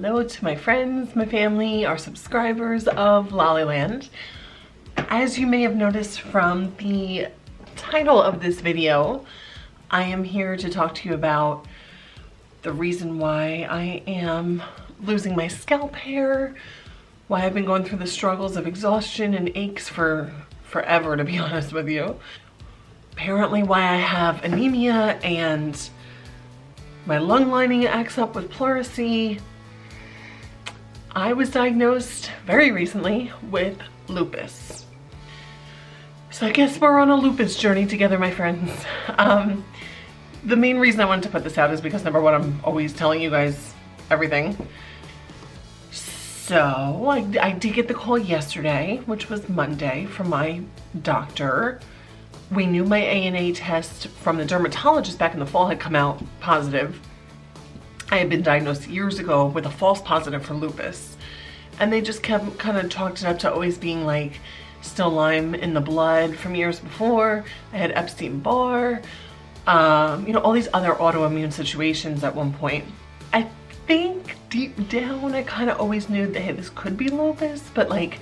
Hello to my friends, my family, our subscribers of Lollyland. As you may have noticed from the title of this video, I am here to talk to you about the reason why I am losing my scalp hair, why I've been going through the struggles of exhaustion and aches for forever, to be honest with you. Apparently why I have anemia and my lung lining acts up with pleurisy. I was diagnosed very recently with lupus. So I guess we're on a lupus journey together, my friends. The main reason I wanted to put this out is because number one, I'm always telling you guys everything. So I did get the call yesterday, which was Monday, from my doctor. We knew my ANA test from the dermatologist back in the fall had come out positive. I had been diagnosed years ago with a false positive for lupus. And they just kept kind of chalked it up to always being like still Lyme in the blood from years before. I had Epstein-Barr, you know, all these other autoimmune situations at one point. I think deep down I kind of always knew that, hey, this could be lupus, but like,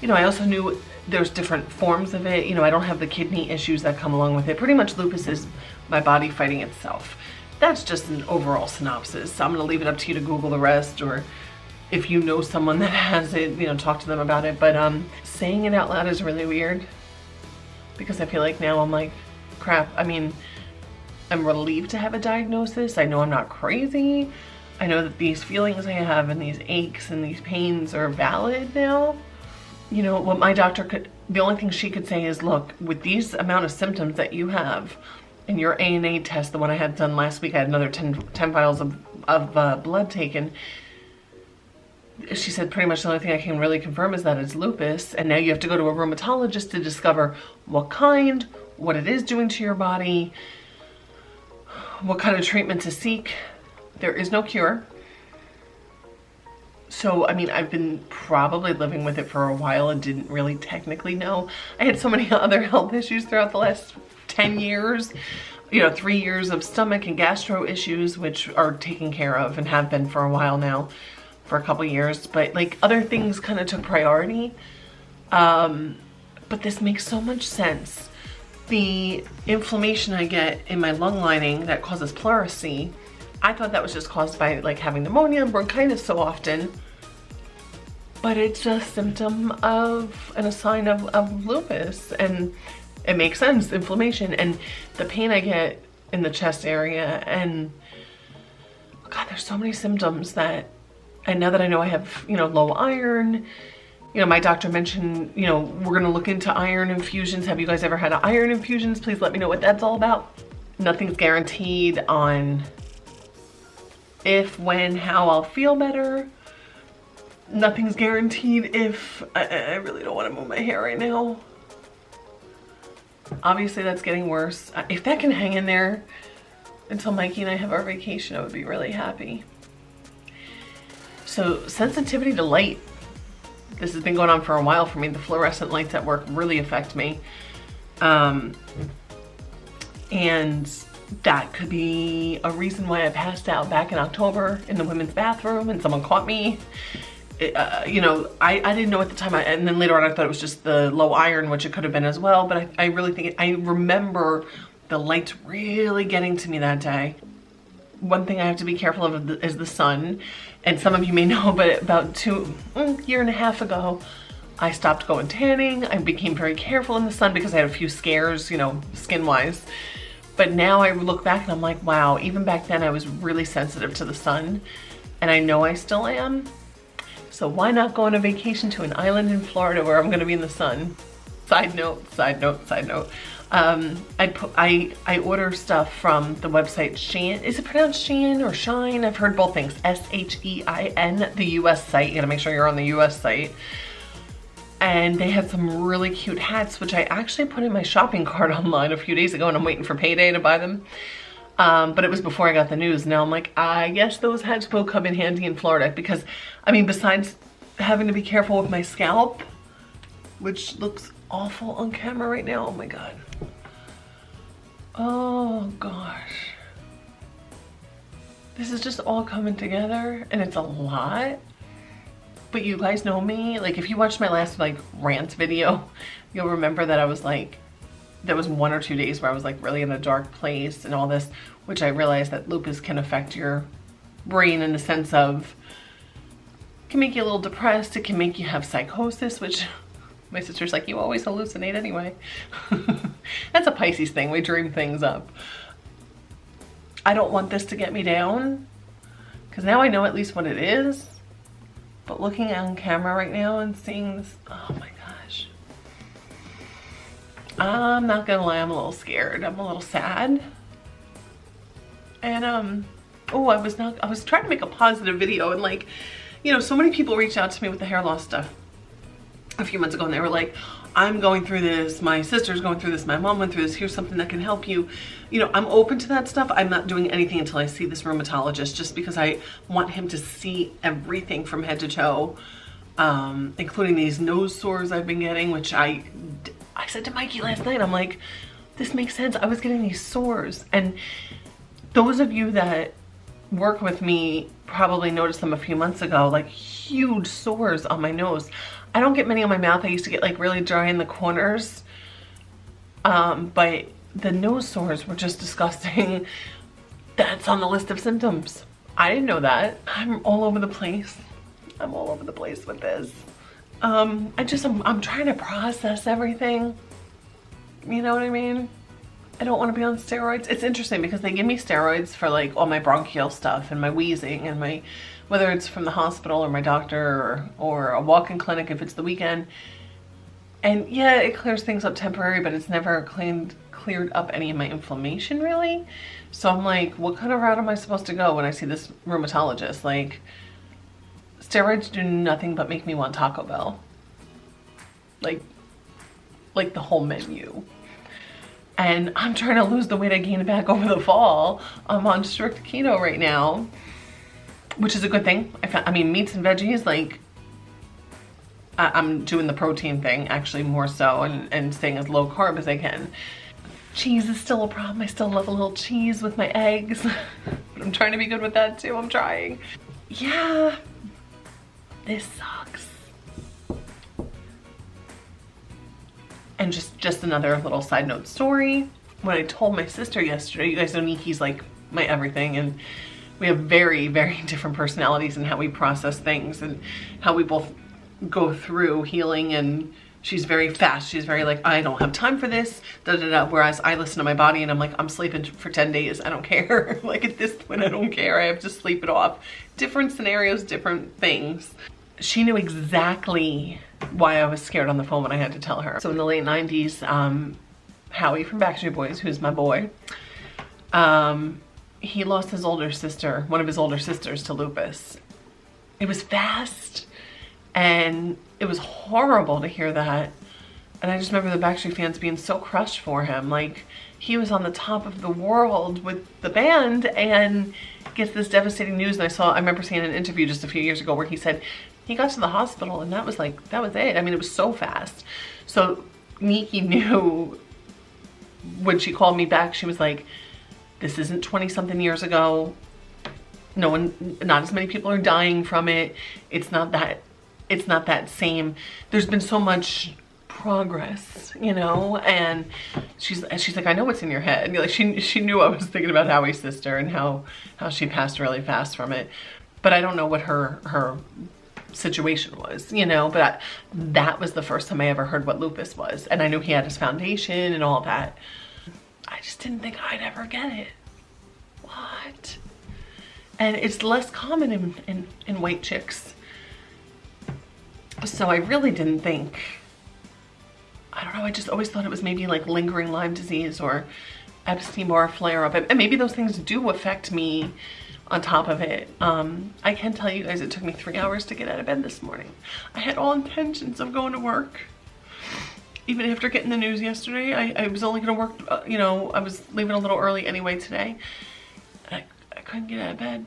you know, I also knew there's different forms of it. You know, I don't have the kidney issues that come along with it. Pretty much lupus is my body fighting itself. That's just an overall synopsis. So I'm gonna leave it up to you to Google the rest, or if you know someone that has it, you know, talk to them about it. But saying it out loud is really weird because I feel like now I'm like, crap. I mean, I'm relieved to have a diagnosis. I know I'm not crazy. I know that these feelings I have and these aches and these pains are valid now. You know, what my doctor could, the only thing she could say is, look, with these amount of symptoms that you have in your ANA test, the one I had done last week, I had another 10 vials of blood taken. She said pretty much the only thing I can really confirm is that it's lupus. And now you have to go to a rheumatologist to discover what kind, what it is doing to your body, what kind of treatment to seek. There is no cure. So, I mean, I've been probably living with it for a while and didn't really technically know. I had so many other health issues throughout the last 10 years. You know, 3 years of stomach and gastro issues, which are taken care of and have been for a while now, for a couple years. But like other things kind of took priority. But this makes so much sense. The inflammation I get in my lung lining that causes pleurisy, I thought that was just caused by like having pneumonia and bronchitis so often, but it's a symptom of and a sign of lupus, and it makes sense, inflammation and the pain I get in the chest area. And God, there's so many symptoms that, and now that I know I have, you know, low iron, you know, my doctor mentioned, you know, we're gonna look into iron infusions. Have you guys ever had iron infusions? Please let me know what that's all about. Nothing's guaranteed on if, when, how I'll feel better. Nothing's guaranteed if, I really don't want to move my hair right now. Obviously that's getting worse. If that can hang in there until Mikey and I have our vacation, I would be really happy. So sensitivity to light. This has been going on for a while for me. The fluorescent lights at work really affect me. And that could be a reason why I passed out back in October in the women's bathroom and someone caught me. You know, I didn't know at the time, and then later on I thought it was just the low iron, which it could have been as well, but I really think, I remember the lights really getting to me that day. One thing I have to be careful of is the sun, and some of you may know, but about year and a half ago, I stopped going tanning. I became very careful in the sun because I had a few scares, you know, skin-wise. But now I look back and I'm like, wow, even back then I was really sensitive to the sun, and I know I still am. So why not go on a vacation to an island in Florida where I'm gonna be in the sun? Side note, side note, side note. I order stuff from the website Shein. Is it pronounced Shein or Shine? I've heard both things. S-H-E-I-N, the US site. You gotta make sure you're on the US site. And they had some really cute hats, which I actually put in my shopping cart online a few days ago, and I'm waiting for payday to buy them. But it was before I got the news. Now I'm like, I guess those hats will come in handy in Florida, because, I mean, besides having to be careful with my scalp, which looks awful on camera right now, oh my God. Oh gosh. This is just all coming together and it's a lot. But you guys know me, like if you watched my last like rant video, you'll remember that I was like, there was 1 or 2 days where I was like really in a dark place and all this, which I realized that lupus can affect your brain in the sense of, can make you a little depressed, it can make you have psychosis, which my sister's like, you always hallucinate anyway. That's a Pisces thing, we dream things up. I don't want this to get me down, because now I know at least what it is. But looking on camera right now and seeing this, oh my gosh. I'm not gonna lie, I'm a little scared. I'm a little sad. And oh, I was trying to make a positive video, and like, you know, so many people reached out to me with the hair loss stuff a few months ago, and they were like, I'm going through this, my sister's going through this, my mom went through this, here's something that can help you. You know, I'm open to that stuff. I'm not doing anything until I see this rheumatologist, just because I want him to see everything from head to toe, including these nose sores I've been getting, which I said to Mikey last night, I'm like, this makes sense. I was getting these sores, and those of you that work with me probably noticed them a few months ago, like huge sores on my nose. I don't get many on my mouth. I used to get like really dry in the corners, but the nose sores were just disgusting. That's on the list of symptoms. I didn't know that. I'm all over the place. I'm all over the place with this. I'm trying to process everything. You know what I mean? I don't want to be on steroids. It's interesting because they give me steroids for like all my bronchial stuff and my wheezing and my, whether it's from the hospital or my doctor or a walk-in clinic if it's the weekend. And yeah, it clears things up temporary, but it's never cleared up any of my inflammation really. So I'm like, what kind of route am I supposed to go when I see this rheumatologist? Like, steroids do nothing but make me want Taco Bell. Like the whole menu. And I'm trying to lose the weight I gained back over the fall. I'm on strict keto right now, which is a good thing. I mean, meats and veggies, like, I'm doing the protein thing actually more so, and staying as low carb as I can. Cheese is still a problem. I still love a little cheese with my eggs. But I'm trying to be good with that too. I'm trying. Yeah, this sucks. And just another little side note story. When I told my sister yesterday, you guys know Niki's like my everything, and we have very, very different personalities in how we process things and how we both go through healing. And she's very fast. She's very like, I don't have time for this, da da da. Whereas I listen to my body and I'm like, I'm sleeping for 10 days. I don't care. Like at this point, I don't care. I have to sleep it off. Different scenarios, different things. She knew exactly why I was scared on the phone when I had to tell her. So in the late 90s, Howie from Backstreet Boys, who's my boy, he lost his older sister, one of his older sisters, to lupus. It was fast, and it was horrible to hear that. And I just remember the Backstreet fans being so crushed for him. Like, he was on the top of the world with the band and gets this devastating news. And I remember seeing an interview just a few years ago where he said he got to the hospital and that was it. I mean, it was so fast. So Niki knew when she called me back, she was like, this isn't 20 something years ago. Not as many people are dying from it. It's not that same. There's been so much progress, you know, and she's like, I know what's in your head. Like she knew I was thinking about Howie's sister and how she passed really fast from it. But I don't know what her situation was, you know, but that was the first time I ever heard what lupus was. And I knew he had his foundation and all that. I just didn't think I'd ever get it. What? And it's less common in white chicks. So I really didn't think, I don't know, I just always thought it was maybe like lingering Lyme disease or Epstein-Barr flare-up. And maybe those things do affect me on top of it. I can tell you guys, it took me 3 hours to get out of bed this morning. I had all intentions of going to work. Even after getting the news yesterday, I was only gonna work, you know, I was leaving a little early anyway today. And I couldn't get out of bed.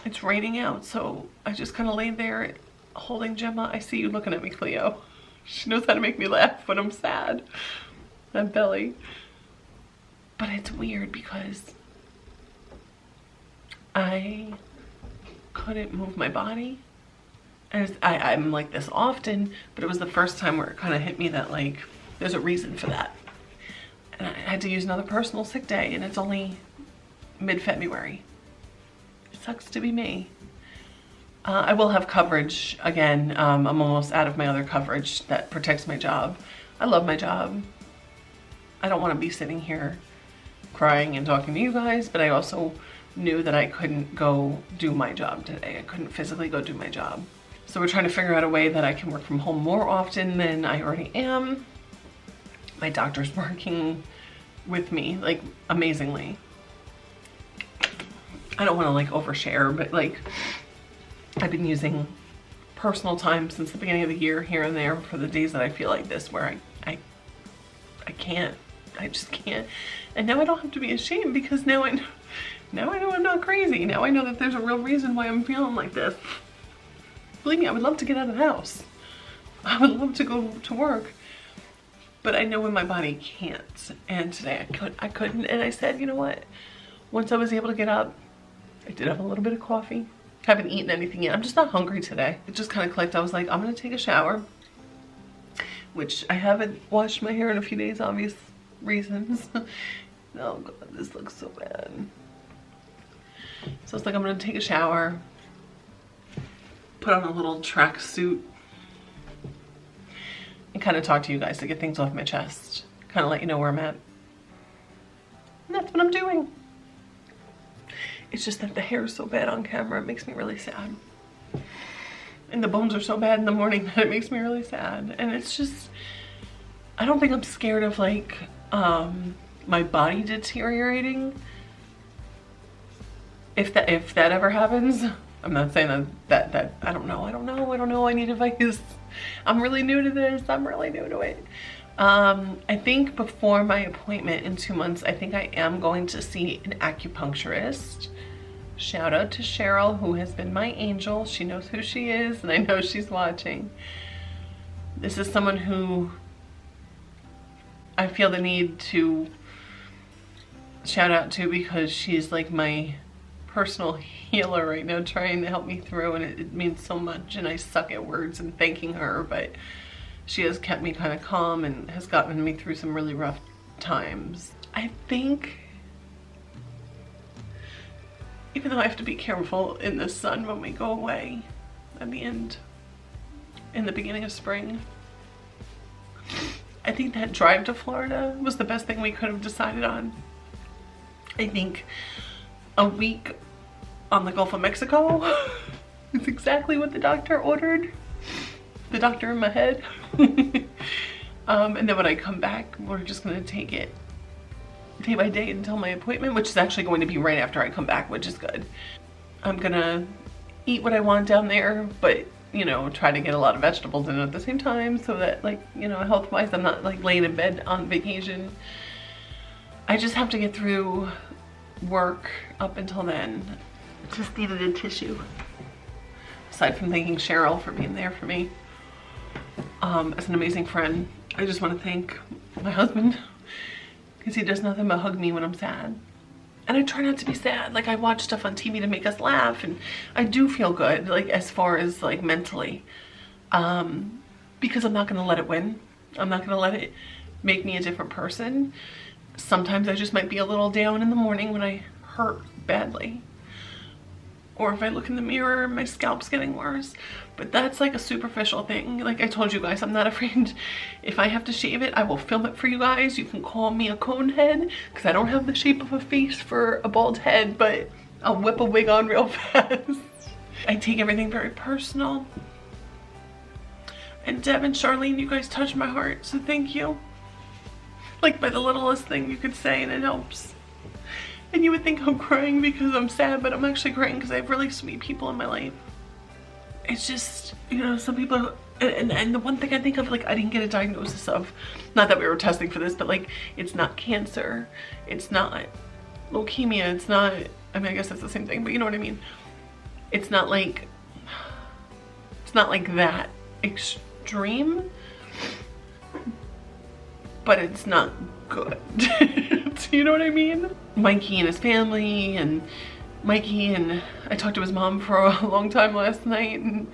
It's raining out, so I just kind of laid there holding Gemma. I see you looking at me, Cleo. She knows how to make me laugh when I'm sad. That belly. But it's weird because I couldn't move my body. And I'm like this often, but it was the first time where it kind of hit me that like, there's a reason for that. And I had to use another personal sick day, and it's only mid-February. It sucks to be me. I will have coverage again. I'm almost out of my other coverage that protects my job. I love my job. I don't want to be sitting here crying and talking to you guys, but I also knew that I couldn't go do my job today. I couldn't physically go do my job. So we're trying to figure out a way that I can work from home more often than I already am. My doctor's working with me, like, amazingly. I don't want to like overshare, but like, I've been using personal time since the beginning of the year here and there for the days that I feel like this, where I can't, I just can't. And now I don't have to be ashamed, because now I know I'm not crazy. Now I know that there's a real reason why I'm feeling like this. Believe me, I would love to get out of the house. I would love to go to work, but I know when my body can't. And today I couldn't. And I said, you know what? Once I was able to get up, I did have a little bit of coffee. Haven't eaten anything yet. I'm just not hungry today. It just kind of clicked. I was like, I'm gonna take a shower, which I haven't washed my hair in a few days, obvious reasons. Oh God, this looks so bad. So it's like, I'm gonna take a shower, put on a little track suit, and kind of talk to you guys to get things off my chest. Kind of let you know where I'm at. And that's what I'm doing. It's just that the hair is so bad on camera, it makes me really sad. And the bones are so bad in the morning that it makes me really sad. And it's just, I don't think I'm scared of like my body deteriorating. If that ever happens, I'm not saying that I don't know. I need advice. I'm really new to this. I'm really new to it. I think before my appointment in 2 months, I think I am going to see an acupuncturist. Shout out to Cheryl, who has been my angel. She knows who she is, and I know she's watching. This is someone who I feel the need to shout out to, because she's like my personal healer right now, trying to help me through, and it means so much. And I suck at words and thanking her, but she has kept me kind of calm and has gotten me through some really rough times. I think, even though I have to be careful in the sun when we go away at the end, in the beginning of spring, I think that drive to Florida was the best thing we could have decided on. I think a week on the Gulf of Mexico is exactly what the doctor ordered. The doctor in my head. And then when I come back, we're just gonna take it day by day until my appointment, which is actually going to be right after I come back, which is good. I'm gonna eat what I want down there, but you know, try to get a lot of vegetables in at the same time, so that, like, you know, health-wise, I'm not like laying in bed on vacation. I just have to get through work up until then. Just needed a tissue. Aside from thanking Cheryl for being there for me as an amazing friend, I just want to thank my husband, because he does nothing but hug me when I'm sad. And I try not to be sad. Like, I watch stuff on TV to make us laugh, and I do feel good, like, as far as like mentally, because I'm not going to let it win. I'm not going to let it make me a different person. Sometimes I just might be a little down in the morning when I hurt badly, or if I look in the mirror, my scalp's getting worse. But that's like a superficial thing. Like I told you guys, I'm not afraid. If I have to shave it, I will film it for you guys. You can call me a cone head, because I don't have the shape of a face for a bald head, but I'll whip a wig on real fast. I take everything very personal. And Deb and Charlene, you guys touch my heart, so thank you. Like, by the littlest thing you could say, and it helps. And you would think I'm crying because I'm sad, but I'm actually crying because I have really sweet people in my life. It's just, you know, some people, and the one thing I think of, like, I didn't get a diagnosis of, not that we were testing for this, but like, it's not cancer, it's not leukemia, it's not, I mean, I guess that's the same thing, but you know what I mean? It's not like that extreme, but it's not good. You know what I mean? Mikey and his family and Mikey, and I talked to his mom for a long time last night, and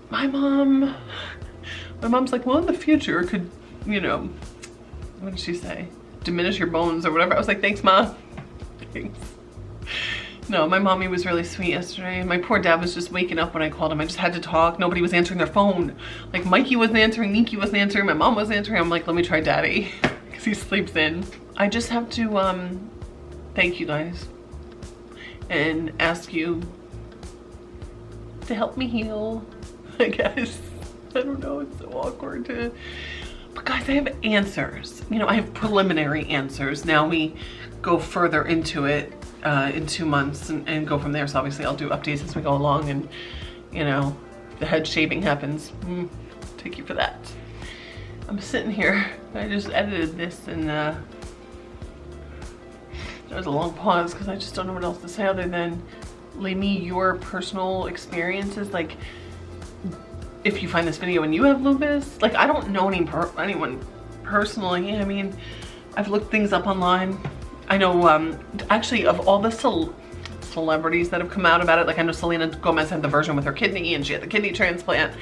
my mom's like, well, in the future could, you know, what did she say? Diminish your bones or whatever. I was like, thanks, Ma. Thanks. No, my mommy was really sweet yesterday. My poor dad was just waking up when I called him. I just had to talk. Nobody was answering their phone. Like Mikey wasn't answering, Niki wasn't answering, my mom wasn't answering. I'm like, let me try Daddy, because he sleeps in. I just have to thank you guys and ask you to help me heal, I guess. I don't know, it's so awkward to, but guys, I have answers. You know, I have preliminary answers. Now we go further into it in 2 months and go from there. So obviously I'll do updates as we go along, and you know, if the head shaving happens, take you for that. I'm sitting here, I just edited this, and there was a long pause because I just don't know what else to say other than leave me your personal experiences. Like, if you find this video and you have lupus, like I don't know anyone personally. I mean, I've looked things up online. I know, actually, of all the celebrities that have come out about it, like I know Selena Gomez had the version with her kidney and she had the kidney transplant.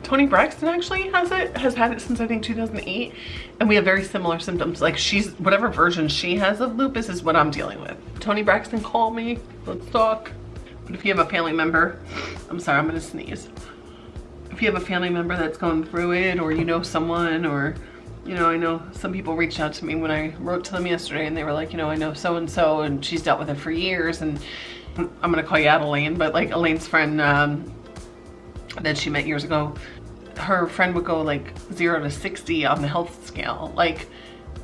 Toni Braxton actually has had it since I think 2008, and we have very similar symptoms. Like whatever version she has of lupus is what I'm dealing with. Toni Braxton, call me, let's talk. But if you have a family member, I'm sorry, I'm gonna sneeze. If you have a family member that's going through it, or you know someone, or, you know, I know some people reached out to me when I wrote to them yesterday and they were like, you know, I know so-and-so and she's dealt with it for years, and I'm gonna call you out Elaine, but like Elaine's friend that she met years ago, her friend would go like 0 to 60 on the health scale. Like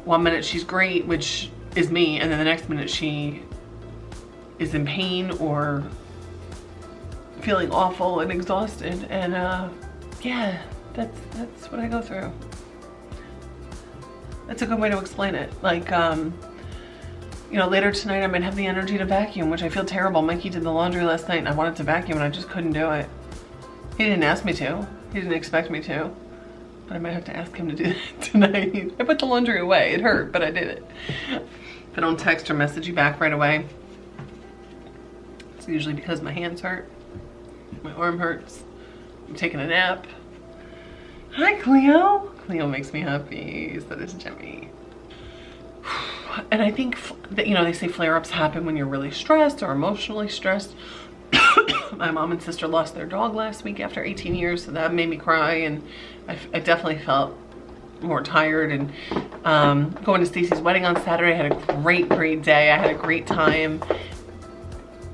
1 minute she's great, which is me, and then the next minute she is in pain or feeling awful and exhausted, and yeah, that's what I go through. That's a good way to explain it. Like, you know, later tonight I might have the energy to vacuum, which I feel terrible. Mikey did the laundry last night and I wanted to vacuum and I just couldn't do it. He didn't ask me to. He didn't expect me to. But I might have to ask him to do that tonight. I put the laundry away. It hurt, but I did it. If I don't text or message you back right away, it's usually because my hands hurt. My arm hurts. I'm taking a nap. Hi, Cleo. Cleo makes me happy. So does Jemmy. And I think that, you know, they say flare-ups happen when you're really stressed or emotionally stressed. My mom and sister lost their dog last week after 18 years, so that made me cry, and I definitely felt more tired. And going to Stacy's wedding on Saturday, I had a great day. I had a great time.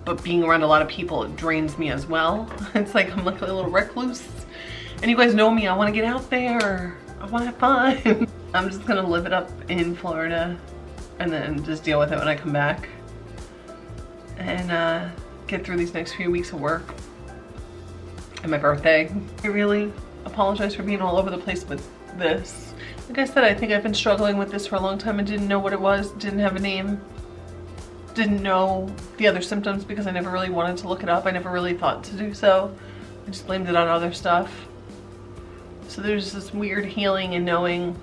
But being around a lot of people, it drains me as well. It's like I'm like a little recluse. And you guys know me, I want to get out there. I want to have fun. I'm just gonna live it up in Florida and then just deal with it when I come back. And get through these next few weeks of work. And my birthday. I really apologize for being all over the place with this. Like I said, I think I've been struggling with this for a long time and didn't know what it was, didn't have a name. Didn't know the other symptoms because I never really wanted to look it up. I never really thought to do so. I just blamed it on other stuff. So there's this weird healing and knowing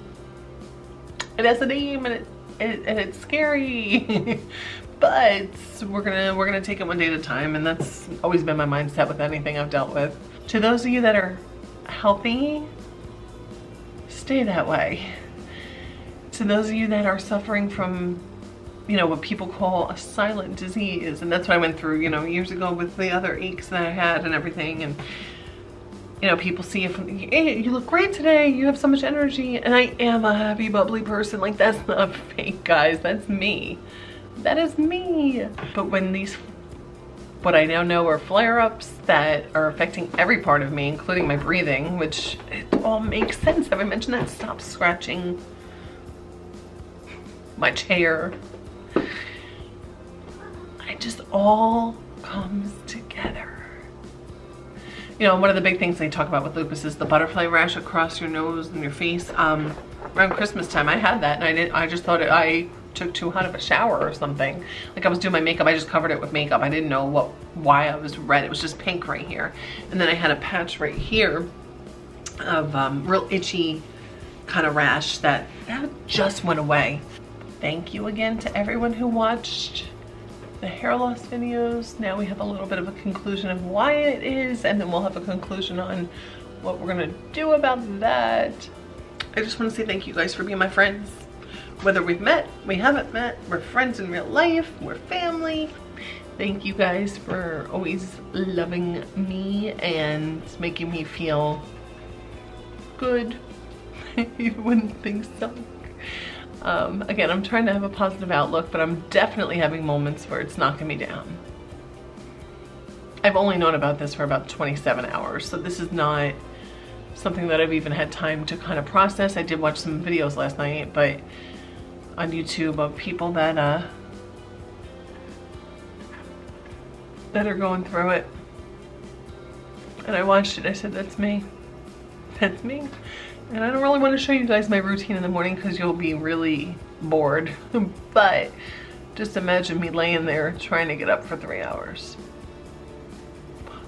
it has a name, and it's scary. But we're gonna take it one day at a time, and that's always been my mindset with anything I've dealt with. To those of you that are healthy, stay that way. To those of you that are suffering from, you know, what people call a silent disease, and that's what I went through, you know, years ago with the other aches that I had and everything. And you know, people see you from, hey, you look great today, you have so much energy, and I am a happy, bubbly person. Like, that's not fake, guys, that's me. That is me. But when these, what I now know are flare-ups that are affecting every part of me, including my breathing, which it all makes sense. Have I mentioned that? Stop scratching my chair. It just all comes together. You know, one of the big things they talk about with lupus is the butterfly rash across your nose and your face. Around Christmas time, I had that, and I just thought I took too hot of a shower or something. Like, I was doing my makeup, I just covered it with makeup. I didn't know why I was red. It was just pink right here. And then I had a patch right here of real itchy kind of rash that just went away. Thank you again to everyone who watched the hair loss videos. Now we have a little bit of a conclusion of why it is, and then we'll have a conclusion on what we're gonna do about that. I just want to say thank you guys for being my friends. Whether we've met, we haven't met, we're friends in real life, we're family. Thank you guys for always loving me and making me feel good even when things suck. Again, I'm trying to have a positive outlook, but I'm definitely having moments where it's knocking me down. I've only known about this for about 27 hours, so this is not something that I've even had time to kind of process. I did watch some videos last night, but on YouTube of people that are going through it. And I watched it, I said, that's me. That's me. And I don't really want to show you guys my routine in the morning because you'll be really bored. But just imagine me laying there trying to get up for 3 hours.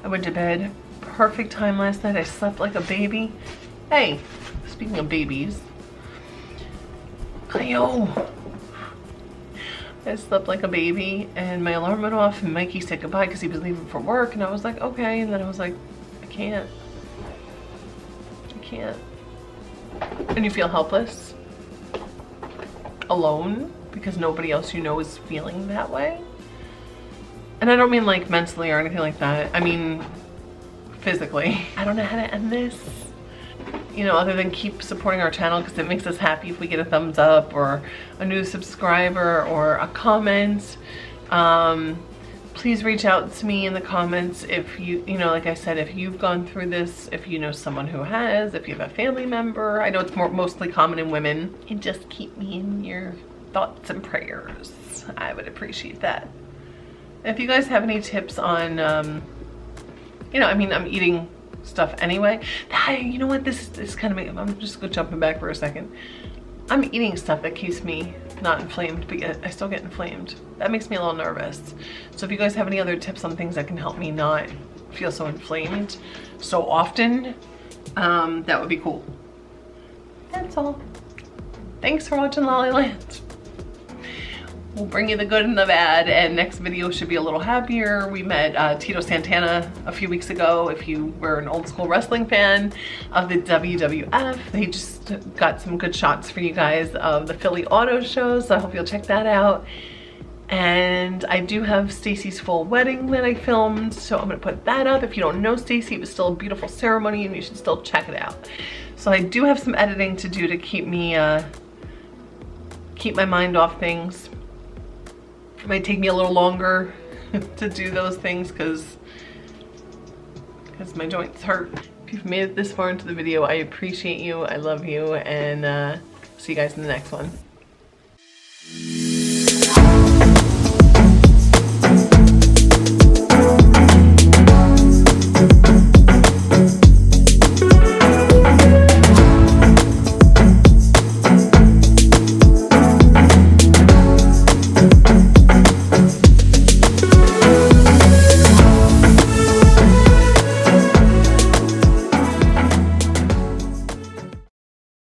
I went to bed, perfect time last night. I slept like a baby. Hey, speaking of babies. I slept like a baby and my alarm went off and Mikey said goodbye because he was leaving for work, and I was like, okay. And then I was like, I can't. And you feel helpless, alone, because nobody else you know is feeling that way. And I don't mean like mentally or anything like that. I mean physically. I don't know how to end this, you know, other than keep supporting our channel because it makes us happy if we get a thumbs up or a new subscriber or a comment. Please reach out to me in the comments if you know, like I said, if you've gone through this, if you know someone who has, if you have a family member. I know it's mostly common in women. And just keep me in your thoughts and prayers. I would appreciate that. If you guys have any tips on, you know, I mean, I'm eating stuff anyway. You know what, this kind of, I'm just jumping back for a second. I'm eating stuff that keeps me not inflamed, but yet I still get inflamed. That makes me a little nervous. So if you guys have any other tips on things that can help me not feel so inflamed so often, that would be cool. That's all. Thanks for watching Lollyland. We'll bring you the good and the bad, and next video should be a little happier. We met Tito Santana a few weeks ago. If you were an old school wrestling fan of the WWF, they just got some good shots for you guys of the Philly auto shows, so I hope you'll check that out. And I do have Stacy's full wedding that I filmed, so I'm gonna put that up. If you don't know Stacy, it was still a beautiful ceremony and you should still check it out. So I do have some editing to do to keep me, keep my mind off things. It might take me a little longer to do those things because my joints hurt. If you've made it this far into the video, I appreciate you, I love you, and see you guys in the next one.